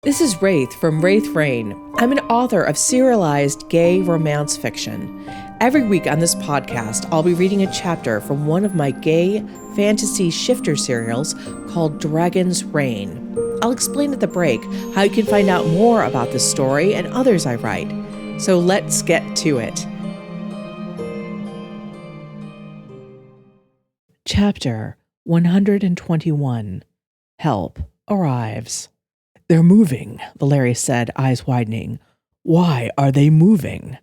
This is Raythe from Raythe Reign. I'm an author of serialized gay romance fiction. Every week on this podcast, I'll be reading a chapter from one of my gay fantasy shifter serials called Dragon's Reign. I'll explain at the break how you can find out more about this story and others I write. So let's get to it. Chapter 121. Help arrives. "They're moving," Valerius said, eyes widening. "Why are they moving?"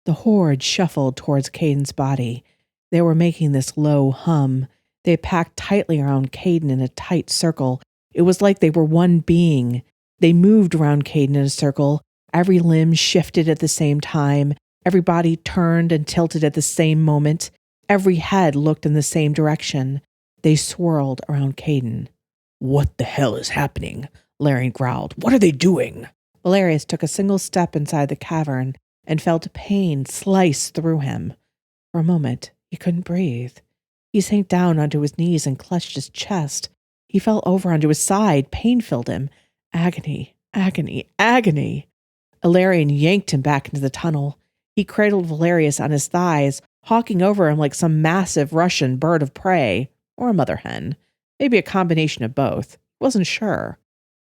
The horde shuffled towards Caden's body. They were making this low hum. They packed tightly around Caden in a tight circle. It was like they were one being. They moved around Caden in a circle. Every limb shifted at the same time. Every body turned and tilted at the same moment. Every head looked in the same direction. They swirled around Caden. "What the hell is happening?" Valerius growled. "What are they doing?" Valerius took a single step inside the cavern and felt pain slice through him. For a moment, he couldn't breathe. He sank down onto his knees and clutched his chest. He fell over onto his side. Pain filled him. Agony, agony, agony. Valerius yanked him back into the tunnel. He cradled Valerius on his thighs, hawking over him like some massive Russian bird of prey, or a mother hen. Maybe a combination of both. He wasn't sure.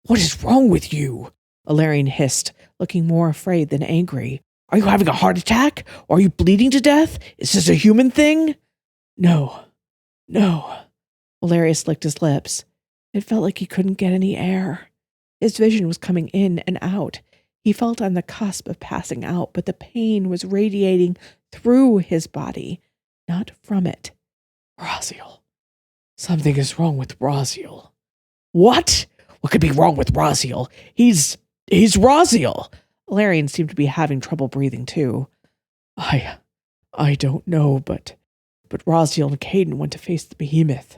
"What is wrong with you?" Valerius hissed, looking more afraid than angry. "Are you having a heart attack? Or are you bleeding to death? Is this a human thing?" No. Valerius licked his lips. It felt like he couldn't get any air. His vision was coming in and out. He felt on the cusp of passing out, but the pain was radiating through his body, not from it. Raziel. Something is wrong with Raziel. "What? What could be wrong with Raziel? He's Raziel." Valerius seemed to be having trouble breathing too. I don't know, but Raziel and Caden went to face the Behemoth."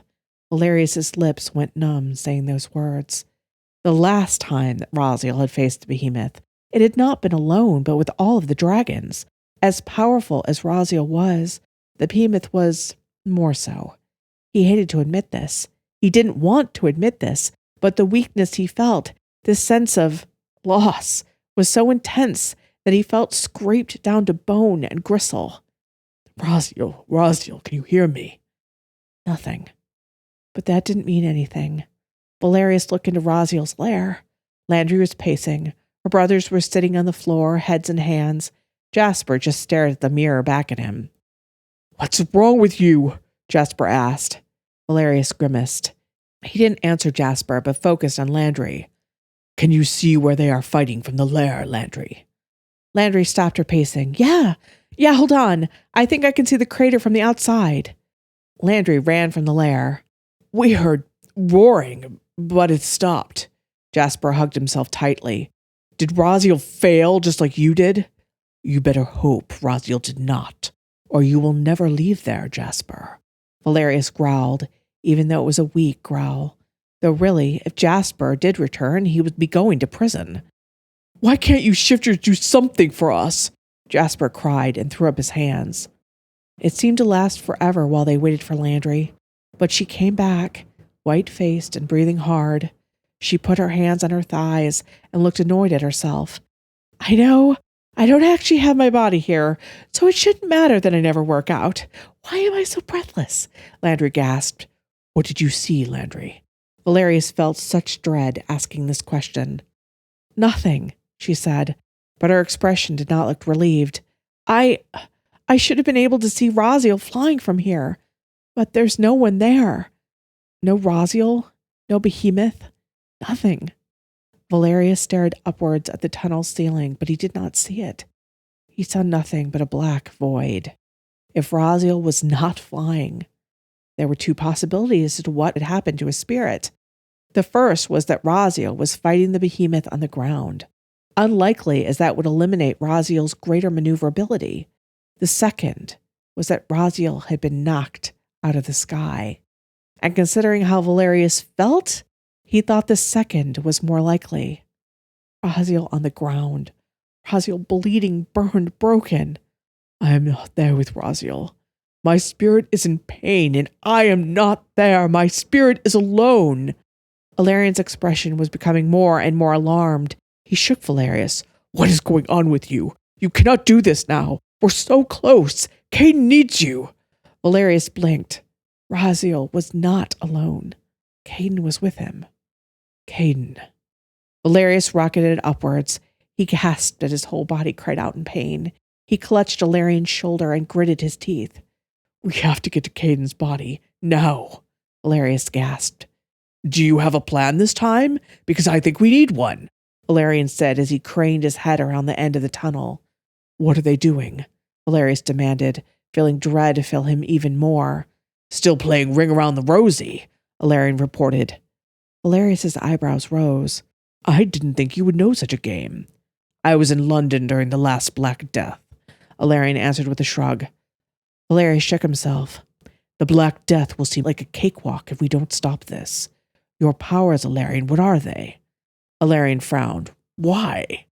Valerius's lips went numb saying those words. The last time that Raziel had faced the Behemoth, it had not been alone, but with all of the dragons. As powerful as Raziel was, the Behemoth was more so. He hated to admit this. He didn't want to admit this, but the weakness he felt, this sense of loss, was so intense that he felt scraped down to bone and gristle. Raziel, can you hear me?" Nothing. But that didn't mean anything. Valerius looked into Raziel's lair. Landry was pacing. Her brothers were sitting on the floor, heads in hands. Jasper just stared at the mirror back at him. "What's wrong with you?" Jasper asked. Valerius grimaced. He didn't answer Jasper, but focused on Landry. "Can you see where they are fighting from the lair, Landry?" Landry stopped her pacing. Yeah, hold on. I think I can see the crater from the outside." Landry ran from the lair. "We heard roaring, but it stopped." Jasper hugged himself tightly. "Did Raziel fail just like you did?" "You better hope Raziel did not, or you will never leave there, Jasper." Valerius growled, even though it was a weak growl. Though really, if Jasper did return, he would be going to prison. "Why can't you shifters do something for us?" Jasper cried and threw up his hands. It seemed to last forever while they waited for Landry, but she came back, white-faced and breathing hard. She put her hands on her thighs and looked annoyed at herself. "I know, I don't actually have my body here, so it shouldn't matter that I never work out. Why am I so breathless?" Landry gasped. "What did you see, Landry?" Valerius felt such dread asking this question. "Nothing," she said, but her expression did not look relieved. I should have been able to see Raziel flying from here, but there's no one there. No Raziel, no Behemoth, nothing." Valerius stared upwards at the tunnel ceiling, but he did not see it. He saw nothing but a black void. If Raziel was not flying, there were two possibilities as to what had happened to his spirit. The first was that Raziel was fighting the Behemoth on the ground, unlikely as that would eliminate Raziel's greater maneuverability. The second was that Raziel had been knocked out of the sky. And considering how Valerius felt, he thought the second was more likely. Raziel on the ground. Raziel bleeding, burned, broken. "I am not there with Raziel. My spirit is in pain, and I am not there. My spirit is alone." Valerian's expression was becoming more and more alarmed. He shook Valerius. "What is going on with you? You cannot do this now. We're so close. Caden needs you." Valerius blinked. Raziel was not alone. Caden was with him. Caden. Valerius rocketed upwards. He gasped as his whole body cried out in pain. He clutched Valerian's shoulder and gritted his teeth. "We have to get to Caden's body. Now," Valerius gasped. "Do you have a plan this time? Because I think we need one," Valerian said as he craned his head around the end of the tunnel. "What are they doing?" Valerius demanded, feeling dread fill him even more. "Still playing Ring Around the Rosie," Valerian reported. Valerius's eyebrows rose. "I didn't think you would know such a game." "I was in London during the last Black Death," Valerian answered with a shrug. Valerius shook himself. "The Black Death will seem like a cakewalk if we don't stop this. Your powers, Valerian, what are they?" Valerian frowned. "Why?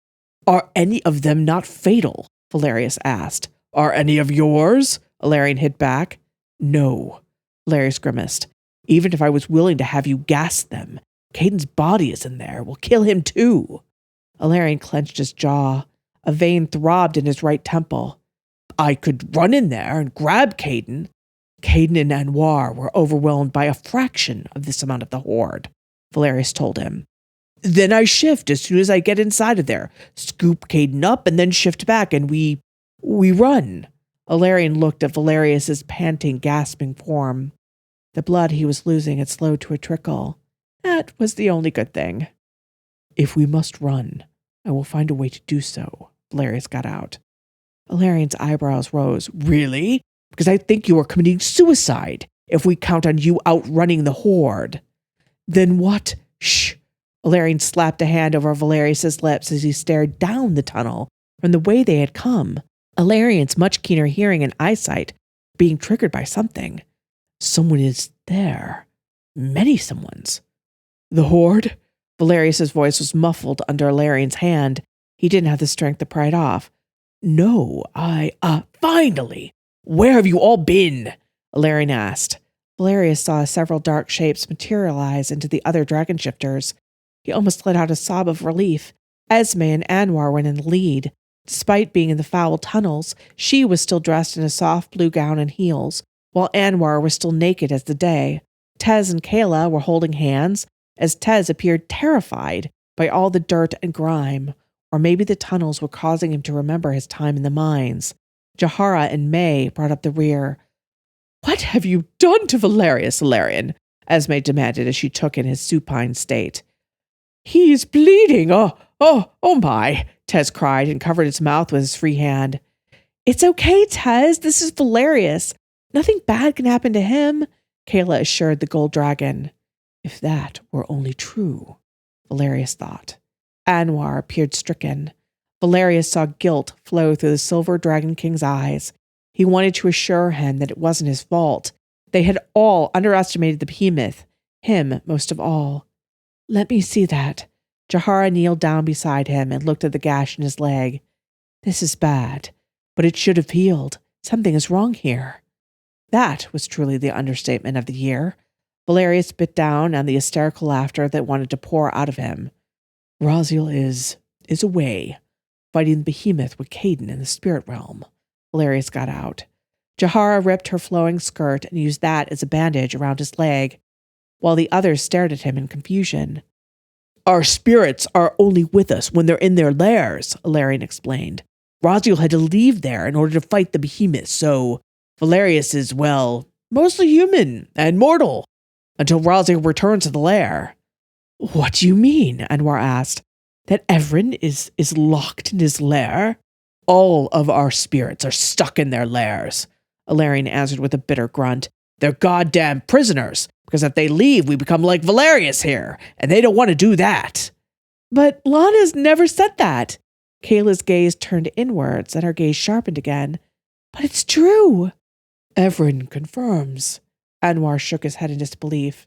Are any of them not fatal?" Valerius asked. "Are any of yours?" Valerian hit back. "No," Valerius grimaced. "Even if I was willing to have you gas them, Caden's body is in there. We'll kill him too." Valerian clenched his jaw. A vein throbbed in his right temple. "I could run in there and grab Caden." "Caden and Anwar were overwhelmed by a fraction of this amount of the horde," Valerius told him. "Then I shift as soon as I get inside of there, scoop Caden up, and then shift back, and we run." Valerian looked at Valerius's panting, gasping form. The blood he was losing had slowed to a trickle. That was the only good thing. "If we must run, I will find a way to do so," Valerius got out. Valerian's eyebrows rose. "Really? Because I think you are committing suicide if we count on you outrunning the horde." "Then what?" "Shh." Valerian slapped a hand over Valerius's lips as he stared down the tunnel from the way they had come. Valerian's much keener hearing and eyesight being triggered by something. Someone is there. Many someones. "The horde?" Valerius's voice was muffled under Valerian's hand. He didn't have the strength to pry it off. "No, finally! Where have you all been?" Valerian asked. Valerius saw several dark shapes materialize into the other dragon shifters. He almost let out a sob of relief. Esme and Anwar went in the lead. Despite being in the foul tunnels, she was still dressed in a soft blue gown and heels, while Anwar was still naked as the day. Tez and Kayla were holding hands, as Tez appeared terrified by all the dirt and grime, or maybe the tunnels were causing him to remember his time in the mines. Jahara and May brought up the rear. "What have you done to Valerius, Valerian?" Esme demanded as she took in his supine state. "He's bleeding. Oh my," Tez cried and covered his mouth with his free hand. "It's okay, Tez. This is Valerius. Nothing bad can happen to him," Kayla assured the gold dragon. If that were only true, Valerius thought. Anwar appeared stricken. Valerius saw guilt flow through the silver dragon king's eyes. He wanted to assure him that it wasn't his fault. They had all underestimated the behemoth, him most of all. "Let me see that." Jahara kneeled down beside him and looked at the gash in his leg. "This is bad, but it should have healed. Something is wrong here." That was truly the understatement of the year. Valerius bit down on the hysterical laughter that wanted to pour out of him. "Raziel is away, fighting the behemoth with Caden in the spirit realm." Valerius got out. Jahara ripped her flowing skirt and used that as a bandage around his leg, while the others stared at him in confusion. "Our spirits are only with us when they're in their lairs," Valerian explained. "Raziel had to leave there in order to fight the behemoth, so Valerius is, well, mostly human and mortal until Raziel returns to the lair." "What do you mean?" Anwar asked. "That Evren is locked in his lair?" "All of our spirits are stuck in their lairs," Valerian answered with a bitter grunt. "They're goddamn prisoners, because if they leave, we become like Valerius here, and they don't want to do that." "But Lana's never said that." Kayla's gaze turned inwards, and her gaze sharpened again. "But it's true." "Evren confirms." Anwar shook his head in disbelief.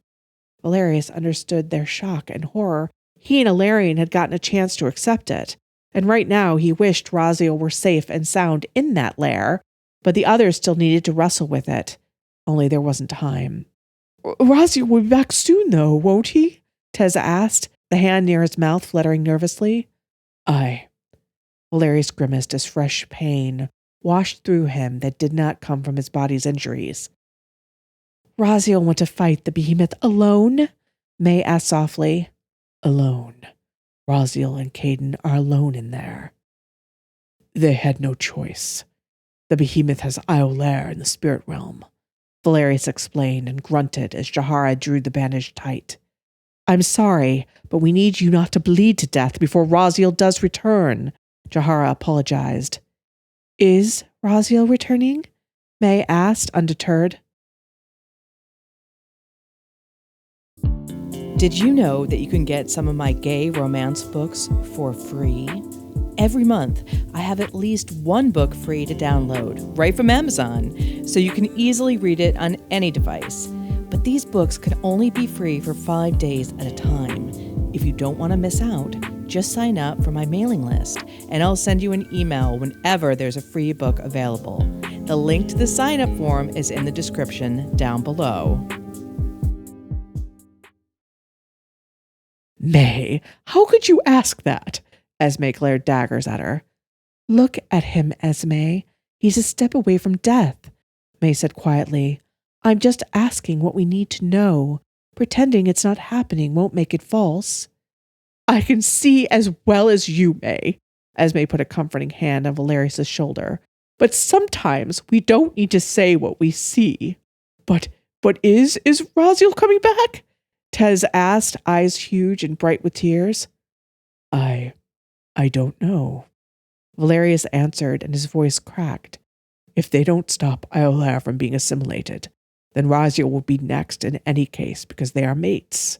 Valerius understood their shock and horror. He and Valerian had gotten a chance to accept it, and right now he wished Raziel were safe and sound in that lair, but the others still needed to wrestle with it. Only there wasn't time. "Raziel will be back soon, though, won't he?" Tez asked, the hand near his mouth fluttering nervously. I. Valerius grimaced as fresh pain washed through him that did not come from his body's injuries. Raziel went to fight the behemoth alone? May asked softly. Alone. Raziel and Caden are alone in there. They had no choice. The behemoth has Iolair in the spirit realm, Valerius explained and grunted as Jahara drew the bandage tight. I'm sorry, but we need you not to bleed to death before Raziel does return, Jahara apologized. Is Raziel returning? May asked, undeterred. Did you know that you can get some of my gay romance books for free? Every month, I have at least one book free to download, right from Amazon, so you can easily read it on any device. But these books can only be free for 5 days at a time. If you don't want to miss out, just sign up for my mailing list, and I'll send you an email whenever there's a free book available. The link to the sign-up form is in the description down below. May, how could you ask that? Esme glared daggers at her. Look at him, Esme. He's a step away from death, May said quietly. I'm just asking what we need to know. Pretending it's not happening won't make it false. I can see as well as you, May, Esme put a comforting hand on Valerius' shoulder. But sometimes we don't need to say what we see. But is Raziel coming back? Tez asked, eyes huge and bright with tears. I don't know. Valerius answered, and his voice cracked. If they don't stop Iolair from being assimilated, then Raziel will be next in any case because they are mates.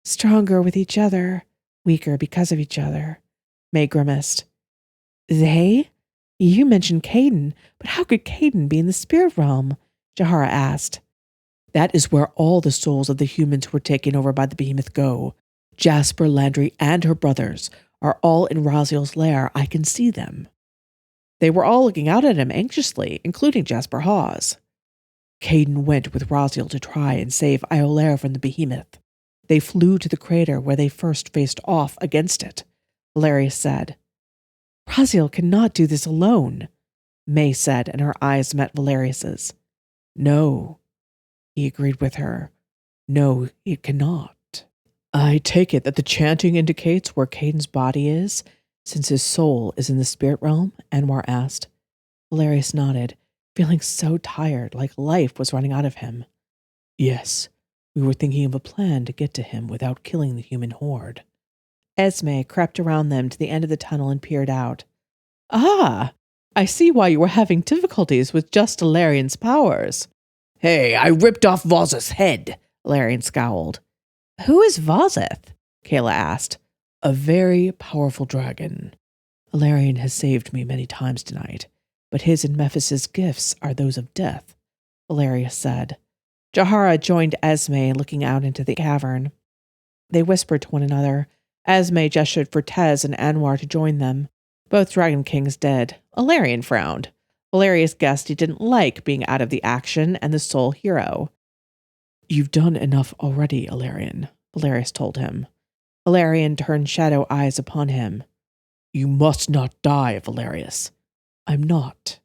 Stronger with each other, weaker because of each other, May grimaced. They? You mentioned Caden, but how could Caden be in the spirit realm? Jahara asked. That is where all the souls of the humans who were taken over by the behemoth go. Jasper, Landry, and her brothers are all in Raziel's lair. I can see them. They were all looking out at him anxiously, including Jasper Hawes. Caden went with Raziel to try and save Iolair from the behemoth. They flew to the crater where they first faced off against it, Valerius said. Raziel cannot do this alone, May said, and her eyes met Valerius's. No, he agreed with her. No, it cannot. I take it that the chanting indicates where Caden's body is, since his soul is in the spirit realm? Anwar asked. Valerius nodded, feeling so tired, like life was running out of him. Yes, we were thinking of a plan to get to him without killing the human horde. Esme crept around them to the end of the tunnel and peered out. Ah, I see why you were having difficulties with just Alarian's powers. Hey, I ripped off Vozeth's head, Alarian scowled. Who is Vozeth? Kayla asked. A very powerful dragon. Alarian has saved me many times tonight, but his and Mephis's gifts are those of death, Valerius said. Jahara joined Esme looking out into the cavern. They whispered to one another. Esme gestured for Tez and Anwar to join them. Both Dragon Kings dead. Alarian frowned. Valerius guessed he didn't like being out of the action and the sole hero. You've done enough already, Alarian, Valerius told him. Valerian turned shadow eyes upon him. You must not die, Valerius. I'm not.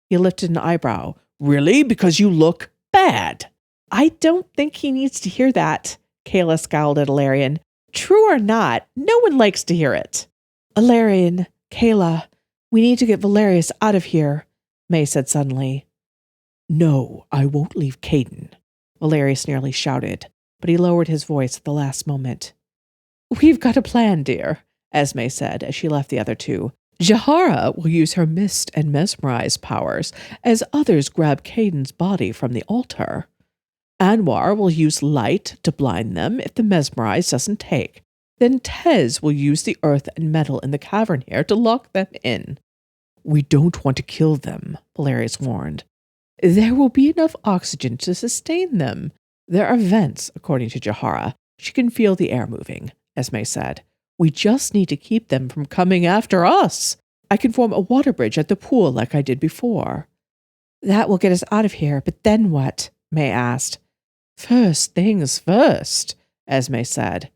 He lifted an eyebrow. Really? Because you look bad. I don't think he needs to hear that, Kayla scowled at Alarian. True or not, no one likes to hear it. Alarian, Kayla, we need to get Valerius out of here, May said suddenly. No, I won't leave Caden, Valerius nearly shouted, but he lowered his voice at the last moment. We've got a plan, dear, Esme said as she left the other two. Jahara will use her mist and mesmerize powers as others grab Caden's body from the altar. Anwar will use light to blind them if the mesmerize doesn't take. Then Tez will use the earth and metal in the cavern here to lock them in. We don't want to kill them, Valerius warned. There will be enough oxygen to sustain them. There are vents, according to Jahara. She can feel the air moving, Esme said. We just need to keep them from coming after us. I can form a water bridge at the pool like I did before. That will get us out of here, but then what? May asked. First things first, Esme said.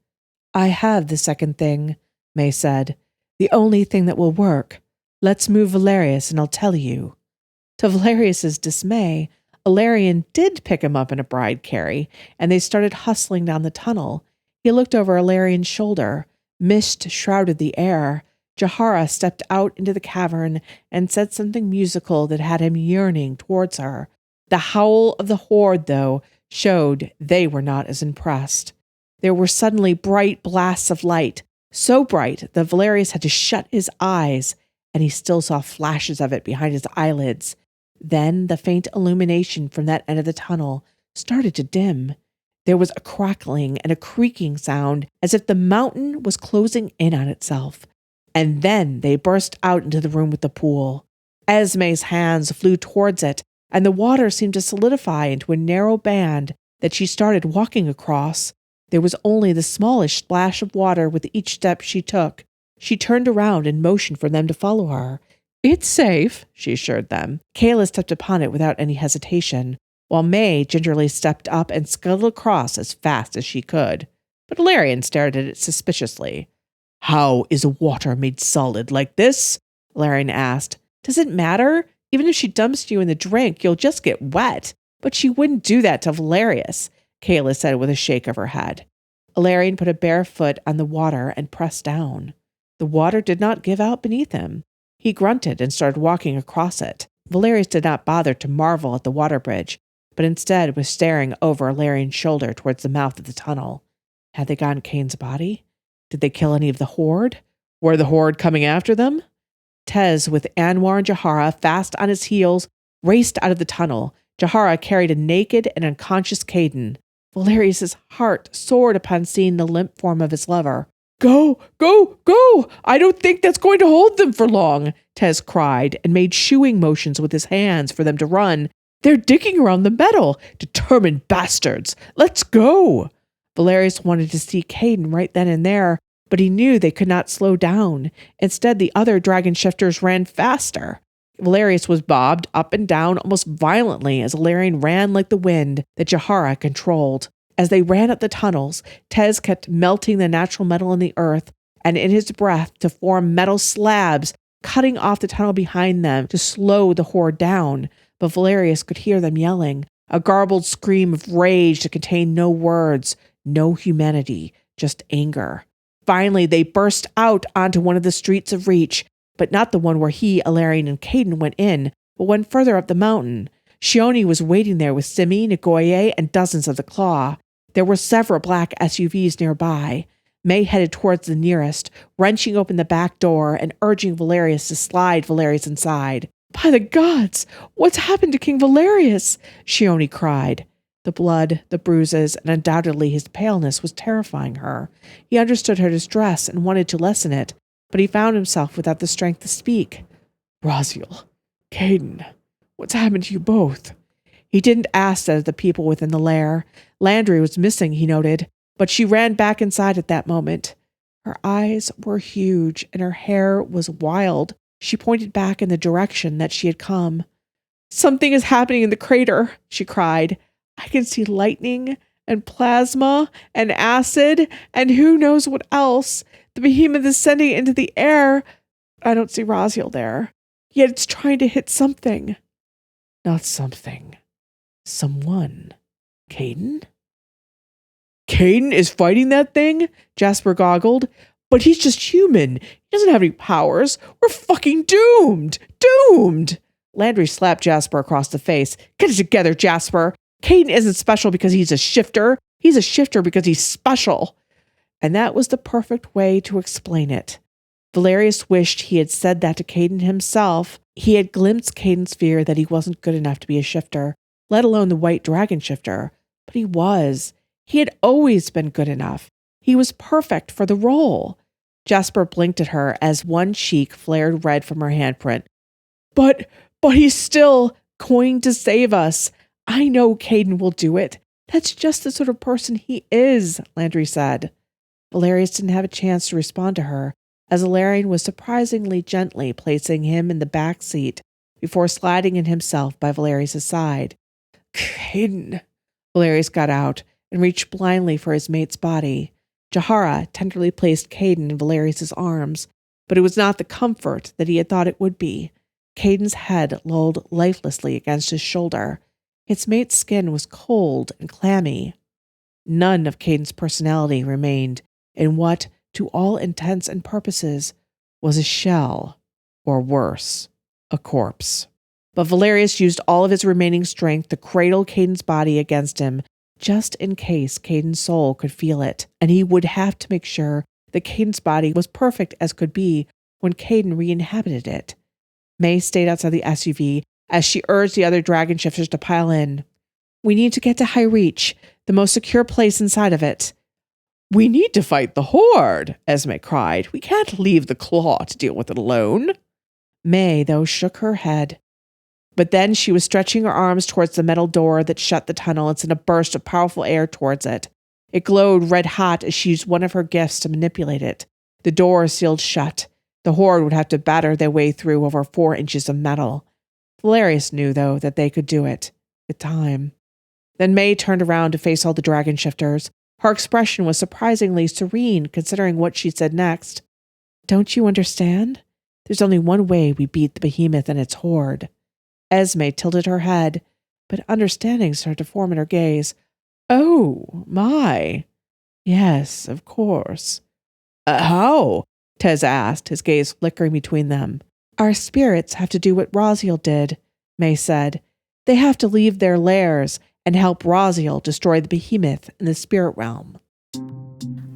I have the second thing, May said. The only thing that will work. Let's move Valerius and I'll tell you. To Valerius's dismay, Alarion did pick him up in a bride carry, and they started hustling down the tunnel. He looked over Alarion's shoulder. Mist shrouded the air. Jahara stepped out into the cavern and said something musical that had him yearning towards her. The howl of the horde, though, showed they were not as impressed. There were suddenly bright blasts of light, so bright that Valerius had to shut his eyes, and he still saw flashes of it behind his eyelids. Then the faint illumination from that end of the tunnel started to dim. There was a crackling and a creaking sound as if the mountain was closing in on itself. And then they burst out into the room with the pool. Esme's hands flew towards it, and the water seemed to solidify into a narrow band that she started walking across. There was only the smallish splash of water with each step she took. She turned around and motioned for them to follow her. It's safe, she assured them. Kayla stepped upon it without any hesitation, while May gingerly stepped up and scuttled across as fast as she could. But Alarion stared at it suspiciously. How is water made solid like this? Alarion asked. Does it matter? Even if she dumps you in the drink, you'll just get wet. But she wouldn't do that to Valerius, Kayla said with a shake of her head. Alarion put a bare foot on the water and pressed down. The water did not give out beneath him. He grunted and started walking across it. Valerius did not bother to marvel at the water bridge, but instead was staring over Alarion's shoulder towards the mouth of the tunnel. Had they gotten Cain's body? Did they kill any of the horde? Were the horde coming after them? Tez, with Anwar and Jahara fast on his heels, raced out of the tunnel. Jahara carried a naked and unconscious Caden. Valerius's heart soared upon seeing the limp form of his lover. Go, go, go! I don't think that's going to hold them for long, Tez cried and made shooing motions with his hands for them to run. They're digging around the metal. Determined bastards. Let's go. Valerius wanted to see Caden right then and there, but he knew they could not slow down. Instead, the other dragon shifters ran faster. Valerius was bobbed up and down almost violently as Alarion ran like the wind that Jahara controlled. As they ran up the tunnels, Tez kept melting the natural metal in the earth and in his breath to form metal slabs, cutting off the tunnel behind them to slow the horde down. But Valerius could hear them yelling, a garbled scream of rage that contained no words, no humanity, just anger. Finally, they burst out onto one of the streets of Reach, but not the one where he, Alarion, and Caden went in, but one further up the mountain. Shioni was waiting there with Simi, Nagoye, and dozens of the Claw. There were several black SUVs nearby. May headed towards the nearest, wrenching open the back door and urging Valerius to slide Valerius inside. By the gods, what's happened to King Valerius? Shioni cried. The blood, the bruises, and undoubtedly his paleness was terrifying her. He understood her distress and wanted to lessen it, but he found himself without the strength to speak. Raziel, Caden, what's happened to you both? He didn't ask that of the people within the lair. Landry was missing, he noted, but she ran back inside at that moment. Her eyes were huge and her hair was wild. She pointed back in the direction that she had come. Something is happening in the crater, she cried. I can see lightning and plasma and acid and who knows what else. The behemoth is sending it into the air. I don't see Raziel there. Yet it's trying to hit something. Not something. Someone. Caden? Caden is fighting that thing? Jasper goggled. But he's just human. He doesn't have any powers. We're fucking doomed. Doomed. Landry slapped Jasper across the face. Get it together, Jasper. Caden isn't special because he's a shifter. He's a shifter because he's special. And that was the perfect way to explain it. Valerius wished he had said that to Caden himself. He had glimpsed Caden's fear that he wasn't good enough to be a shifter, let alone the white dragon shifter. But he was. He had always been good enough. He was perfect for the role. Jasper blinked at her as one cheek flared red from her handprint. But he's still going to save us. I know Caden will do it. That's just the sort of person he is, Landry said. Valerius didn't have a chance to respond to her, as Alarion was surprisingly gently placing him in the back seat before sliding in himself by Valerius' side. Caden. Valerius got out and reached blindly for his mate's body. Jahara tenderly placed Caden in Valerius' arms. but it was not the comfort that he had thought it would be. Caden's head lolled lifelessly against his shoulder. Its mate's skin was cold and clammy. None of Caden's personality remained in what, to all intents and purposes, was a shell, or worse, a corpse. But Valerius used all of his remaining strength to cradle Caden's body against him, just in case Caden's soul could feel it, and he would have to make sure that Caden's body was perfect as could be when Caden re-inhabited it. May stayed outside the SUV as she urged the other dragon shifters to pile in. "We need to get to High Reach, the most secure place inside of it." "We need to fight the Horde," Esme cried. "We can't leave the Claw to deal with it alone." May, though, shook her head. But then she was stretching her arms towards the metal door that shut the tunnel and sent a burst of powerful air towards it. It glowed red hot as she used one of her gifts to manipulate it. The door sealed shut. The Horde would have to batter their way through over 4 inches of metal. Valerius knew, though, that they could do it. With time. Then May turned around to face all the dragon shifters. Her expression was surprisingly serene, considering what she said next. "Don't you understand? There's only one way we beat the Behemoth and its Horde." Esme tilted her head, but understanding started to form in her gaze. "Oh, my. Yes, of course." How?" Tez asked, his gaze flickering between them. "Our spirits have to do what Raziel did," May said. "They have to leave their lairs and help Raziel destroy the Behemoth in the spirit realm."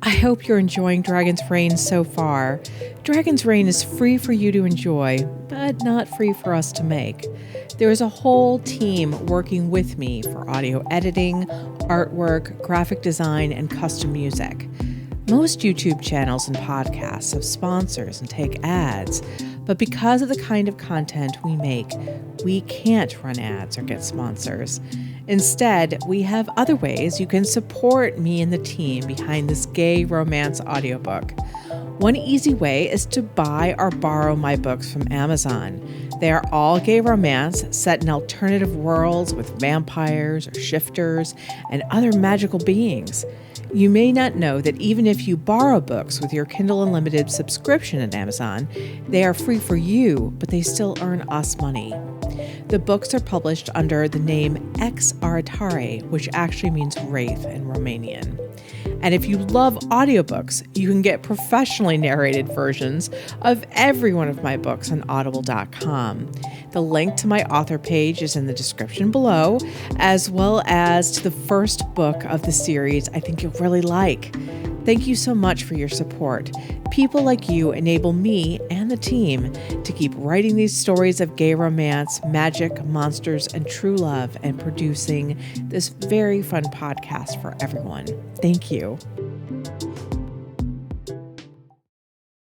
I hope you're enjoying Dragon's Reign so far. Dragon's Reign is free for you to enjoy, but not free for us to make. There is a whole team working with me for audio editing, artwork, graphic design, and custom music. Most YouTube channels and podcasts have sponsors and take ads, but because of the kind of content we make, we can't run ads or get sponsors. Instead, we have other ways you can support me and the team behind this gay romance audiobook. One easy way is to buy or borrow my books from Amazon. They are all gay romance set in alternative worlds with vampires or shifters and other magical beings. You may not know that even if you borrow books with your Kindle Unlimited subscription at Amazon, they are free for you, but they still earn us money. The books are published under the name Ex Aritare, which actually means Raythe in Romanian. And if you love audiobooks, you can get professionally narrated versions of every one of my books on audible.com. The link to my author page is in the description below, as well as to the first book of the series I think you'll really like. Thank you so much for your support. People like you enable me and the team to keep writing these stories of gay romance, magic, monsters, and true love, and producing this very fun podcast for everyone. Thank you.